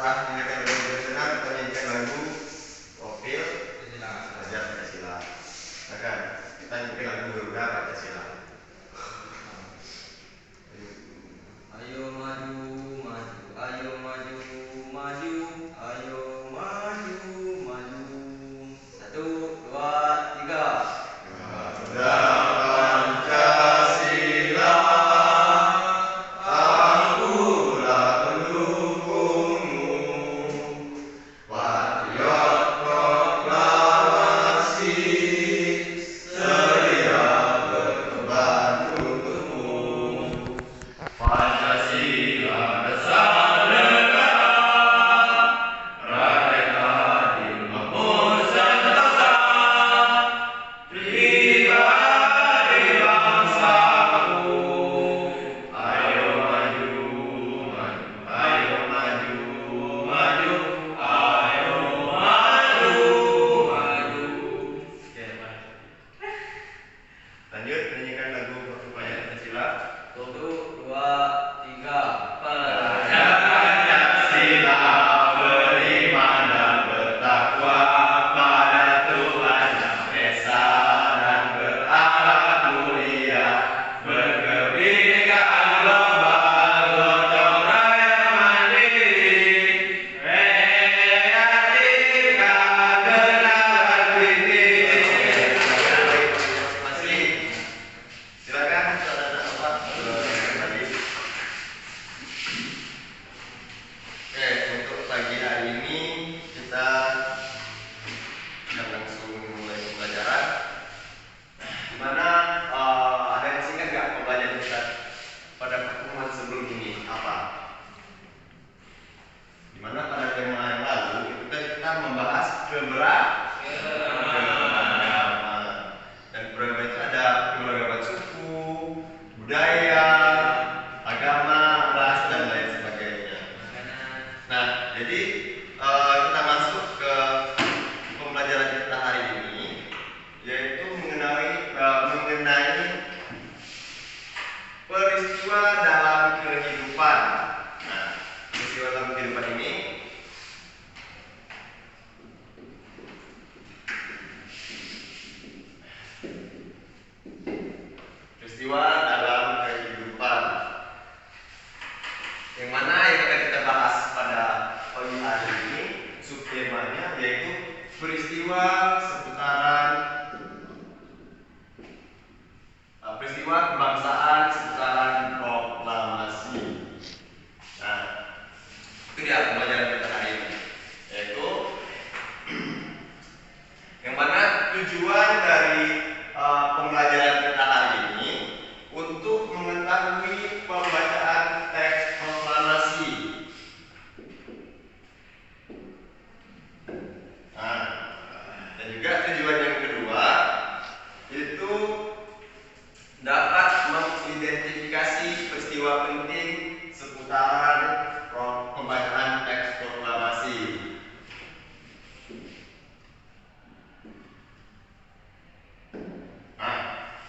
setelah mendengarkan lagu tradisional kita nyanyikan lagu profil Raja Pancasila. Akan kita nyanyikan lagu Garuda Pancasila. Ayo maju, maju, ayo maju, maju, ayo maju, maju. 1, 2, 3. Garuda Pancasila, akulah pendukungmu. Patriot proklamasi, sedia berkorban untukmu. Pancasila dasar negara, rakyat adil makmur sentosa, pribadi bangsaku. Ayo maju, maju, ayo maju, maju, ayo maju, maju. Lanjut menyanyikan lagu Raja Pancasila. 1, 2, 3. Raja Pancasila beriman dan bertakwa pada Tuhan Yang Esa dan berakhlak mulia, berkebinekaan global, gotong royong mandiri, kreatifkan gerakan kritis. Masih silakan saudara Bapak kembali. Oke, untuk pagi hari ini kita akan langsung mulai pembelajaran. Di mana ada yang masih ingat nggak pembelajaran kita pada pertemuan sebelum ini apa? Di mana pada tema yang lalu itu kan kita membahas keberagaman. Dan keberagaman itu ada keberagaman suku, budaya, agama, ras dan lain sebagainya. Nah, jadi kita masuk ke pembelajaran kita hari ini, yaitu mengenai peristiwa dalam kehidupan. Nah, peristiwa dalam kehidupan ini yang mana yang akan kita bahas pada pagi hari ini, subtemanya yaitu peristiwa kebangsaan seputaran proklamasi. Nah, itu dia pembelajaran kita hari ini, yaitu yang mana tujuan dari pembelajaran kita hari ini untuk mengetahui pembacaan teks proklamasi. Nah, dan juga tujuan yang kedua itu dapat mengidentifikasi peristiwa penting seputaran pembacaan teks proklamasi. Nah,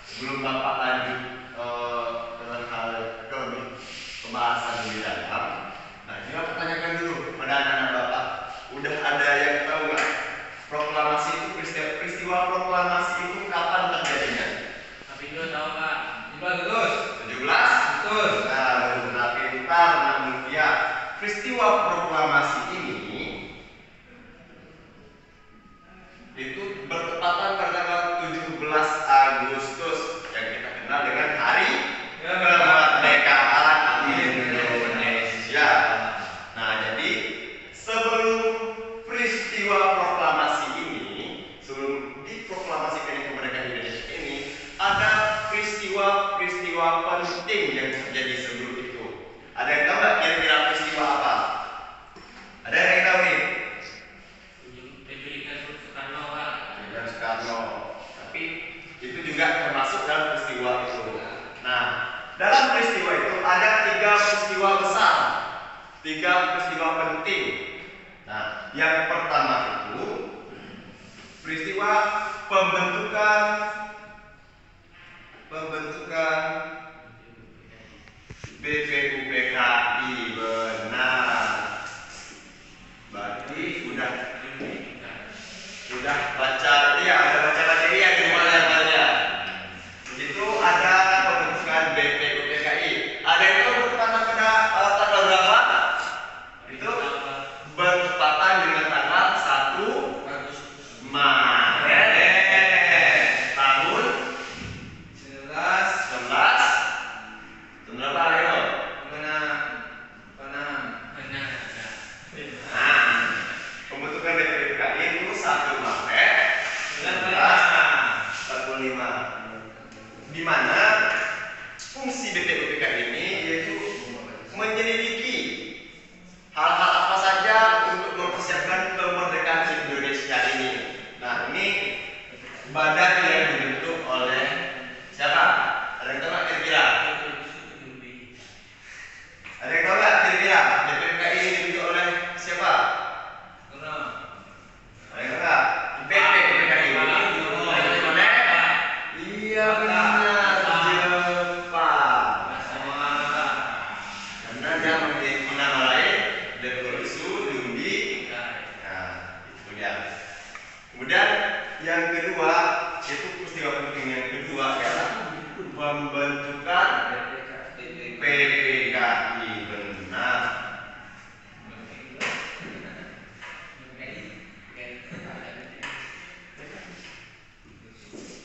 sebelum Bapak lanjut dengan hal pembahasan lebih dalam, nah ini aku tanyakan dulu pada anak-anak Bapak, udah ada yang tahu nggak proklamasi itu, peristiwa proklamasi itu kapan terjadinya? Tapi itu tahu Pak. 17. 17? Betul. Nah, benar pintar, namun ya peristiwa proklamasi ini itu bertepatan pada tanggal 17 Agustus yang kita kenal dengan Hari Kemerdekaan Indonesia. Nah, jadi sebelum peristiwa proklamasi ini, sebelum diproklamasikan kemerdekaan Indonesia ini, ada peristiwa-peristiwa penting yang terjadi sebelum itu. Ada yang tahu nggak kira-kira peristiwa apa? Ada yang tahu nih? Penculikan Soekarno. Tapi itu juga termasuk dalam peristiwa itu. Nah, dalam peristiwa itu ada 3 peristiwa besar, 3 peristiwa penting. Nah, yang pertama itu peristiwa pembentukan BPUPKI, benar. badan yang dibentuk oleh siapa? Ada yang tahu nggak kira-kira? Ada yang tahu nggak kira-kira BPPKI ini dibentuk oleh siapa? Ada yang tahu nggak? BPPKI ini dibentuk oleh iya benar Jepang. Karena dia memiliki nama lain Dekoritsu Dumbi. Nah, itu dia. Kemudian yang kedua, yaitu peristiwa penting yang kedua adalah pembentukan PPKI. Benar.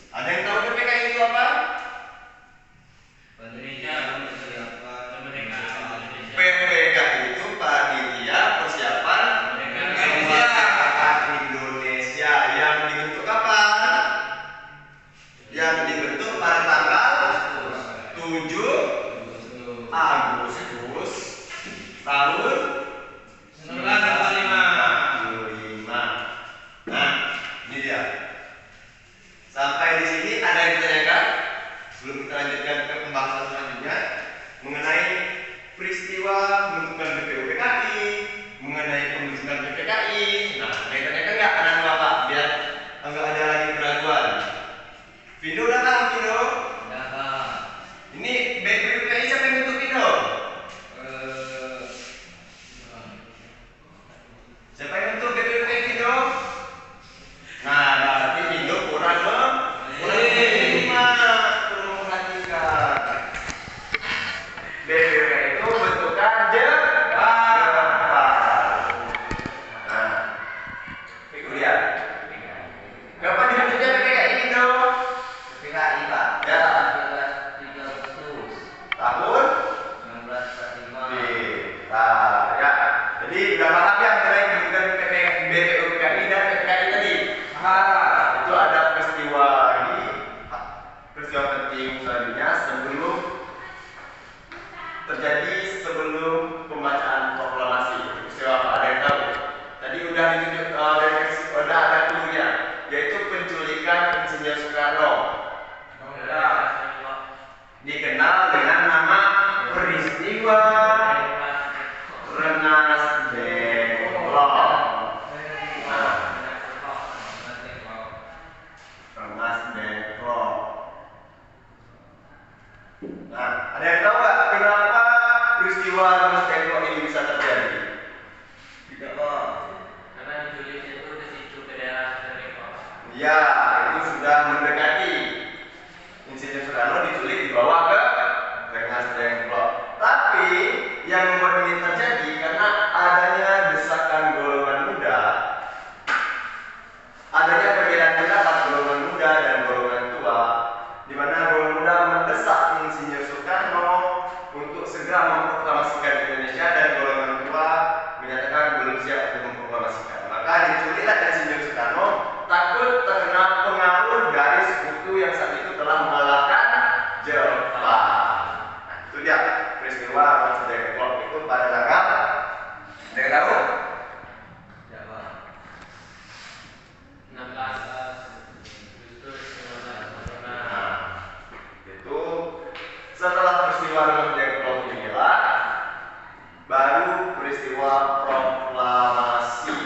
Ada yang tahu PPKI itu apa? PPKI itu panitia persiapan kemerdekaan Indonesia yang dibentuk kapan? Yang dibentuk pada tanggal 7 Agustus tahun 1945. Nah, ini dia. Sampai di sini ada yang ditanyakan sebelum kita lanjutkan ke pembahasan selanjutnya mengenai peristiwa pembentukan BPUPKI, mengenai pembentukan PPKI. Nah, ada yang tanyakan nggak anak bapak biar nggak ada lagi keraguan. Vino udah tahu Vino? Ini BPUPKI siapa yang bentuk Vino? Siapa yang bentuk BPUPKI Vino? Nah, berarti Vino kurang memperhatikan. BPUPKI itu bentukan Jepang. Nah, itu dia. Kapan dibentuknya PPKI Vino? PPKI Pak. Ya. 3 Agustus Tahun 1945. Nah, ya. Jadi udah paham ya mengenai pembentukan BPUPKI dan PPKI tadi? Itu ada peristiwa ini, peristiwa penting selanjutnya sebelum pembacaan proklamasi. Peristiwa apa? Ada yang tahu? Tadi udah ditunjuk udah ada clue-nya, yaitu penculikan Insinyur Soekarno. Dikenal dengan nama peristiwa Rengas Dengklok. Nah, Rengas Dengklok. Nah, ada yang tahu nggak kenapa peristiwa Rengas Dengklok ini bisa terjadi? Tidak Pak. Karena diculiknya itu ke situ ke daerah Dengklok. Ya, itu sudah mendekati. Insinyur Soekarno diculik dibawa ke Rengas Dengklok. Tapi yang membuat ini terjadi karena adanya desakan golongan muda, adanya perbedaan pendapat golongan muda dan golongan tua, di mana golongan muda mendesak Insinyur Soekarno untuk segera memproklamasikan Indonesia dan golongan tua menyatakan belum siap untuk memproklamasikan. Maka diculiklah Insinyur Soekarno takut terkena pengaruh dari sekutu yang saat itu telah mengalahkan Jepang. Nah, itu dia peristiwa Rengas Dengklok itu pada tanggal ada yang tahu? Tidak Pak. 16 Agustus 1945. Nah, itu setelah peristiwa Rengas Dengklok inilah baru peristiwa proklamasi.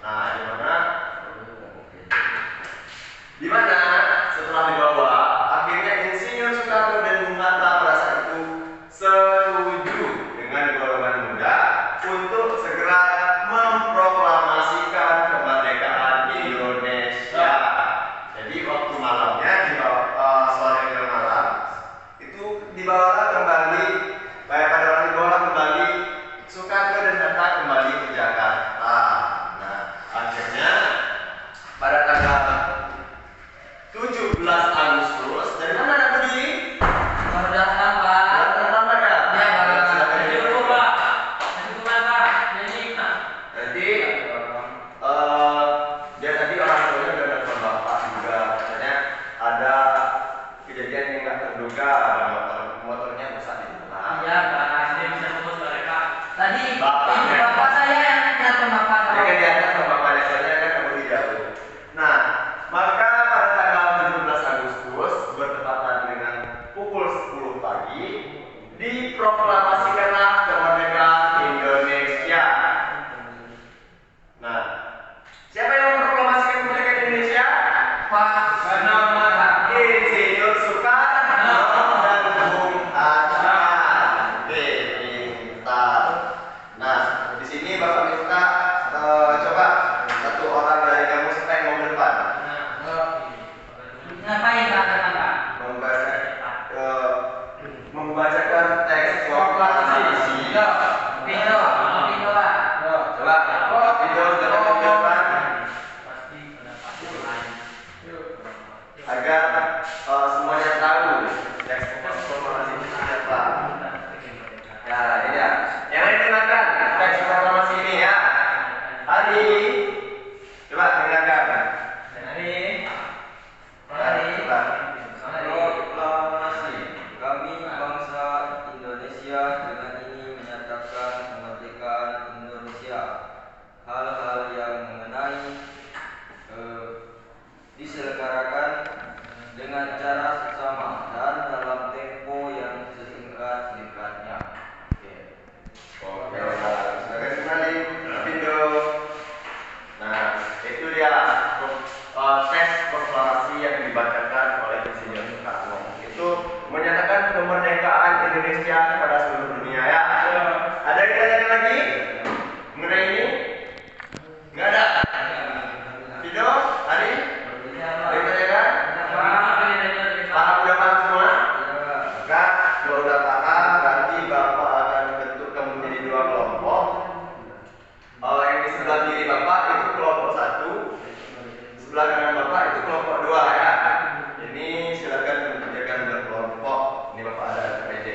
Nah, di mana setelah dibawa akhirnya Insinyur Soekarno dan Bung Hatta pada saat itu setuju dengan golongan muda untuk segera memproklamasikan kemerdekaan Indonesia. Jadi waktu malamnya sore dan malam itu dibawa kembali Soekarno dan Hatta kembali ke Jakarta. Nah, akhirnya pada tanggal 17 Agustus dari mana Nak Budi? Baru datang Pak. Datang mereka. Ya, Pak. Silakan Jadi duduk. lupa. Jadi kemana Pak? Jadi Pak. Jadi dia tadi orang tuanya udah telepon bapak juga, katanya ada kejadian yang nggak terduga, ada motornya rusak di jalan. Iya Pak. Dia bisa fokus mereka. Tadi Bapak. ibu bapak saya yang sini Bapak minta coba satu orang dari kamu stand mau ke depan. Ngapain Pak? Membacakan teks proklamasi. Video, Pak. Coba, video sudah datang ke depan agar semuanya tahu teks proklamasi itu seperti apa. Ya, ini ya. Yang lain dengarkan teks proklamasi ini ya. Hari, coba dengarkan. Proklamasi. Kami bangsa Indonesia dengan ini menyatakan kemerdekaan Indonesia. Hal-hal yang mengenai diselenggarakan dengan cara seksama dan dalam tempo yang sesingkat-singkatnya. Oke, silakan kembali video. Nah, itu dia teks proklamasi yang dibacakan oleh Presiden Soekarno. Itu menyatakan kemerdekaan Indonesia kepada seluruh dunia ya. Ada yang tanya lagi mengenai ini? Nggak ada. Video, Hari? Ada yang tanyakan? Paham udah paham semua? Kan, kalau udah paham, berarti Bapak akan bentukkan menjadi dua kelompok. Yang di sebelah kiri Bapak itu kelompok 1, sebelah kanan Bapak itu kelompok 2 ya. Ini silakan kerjakan berkelompok. Ini Bapak ada PD.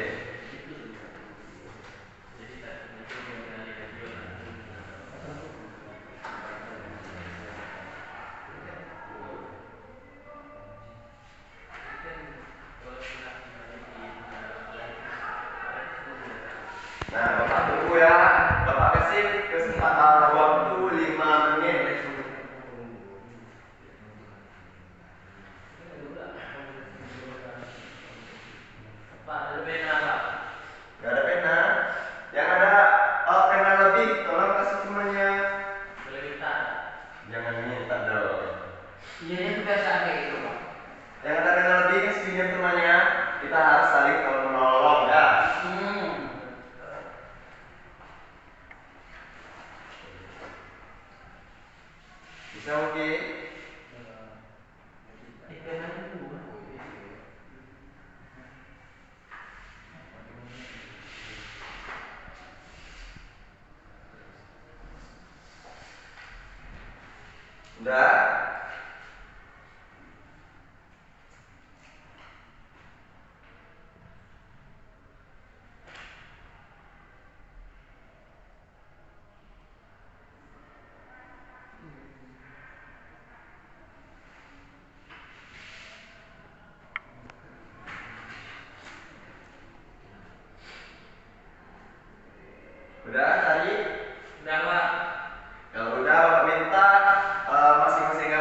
Nah, Bapak tunggu ya. Bapak kasih kesempatan waktu 5 menit. Pak, ada pena Pak. Gak ada pena. Yang ada pena lebih, tolong kasih semuanya. Boleh minta. Jangan minta dong. Iya, itu biasa kayak gitu, Pak. Yang ada pena lebih kasih pinjam temannya. Kita harus saling menolong ya. Bisa oke? Udah? Udah, Tadi? Udah Pak. Kalau udah, Bapak minta masing-masing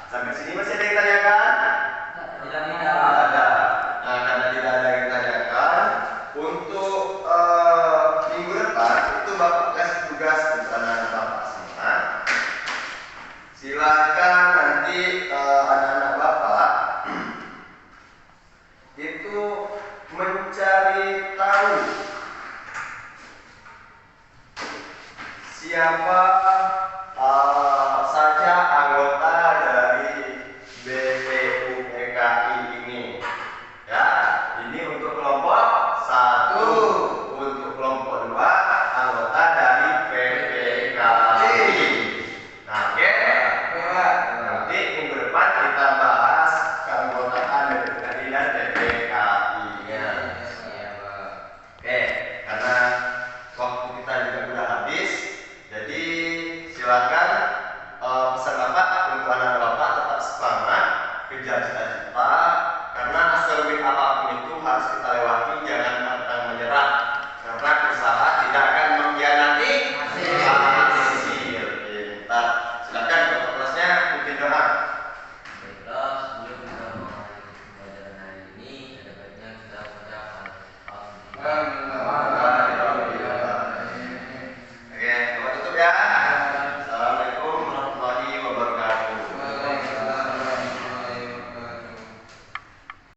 Sampai sini masih ada yang tanyakan? Tidak Tidak ada. Nah, karena tidak ada yang tanyakan, untuk minggu depan itu Bapak kasih tugas tentang anak Bapak semua. Silakan nanti anak-anak Bapak itu mencari tahu siapa saja anggota dari BPUPKI ini. Ya, ini untuk kelompok 1, untuk kelompok 2 anggota dari PPKI. Nah, oke. Nanti minggu depan kita bahas keanggotaan BPKI dan PPKI-nya. Oke, karena waktu kita juga sudah habis, jadi silakan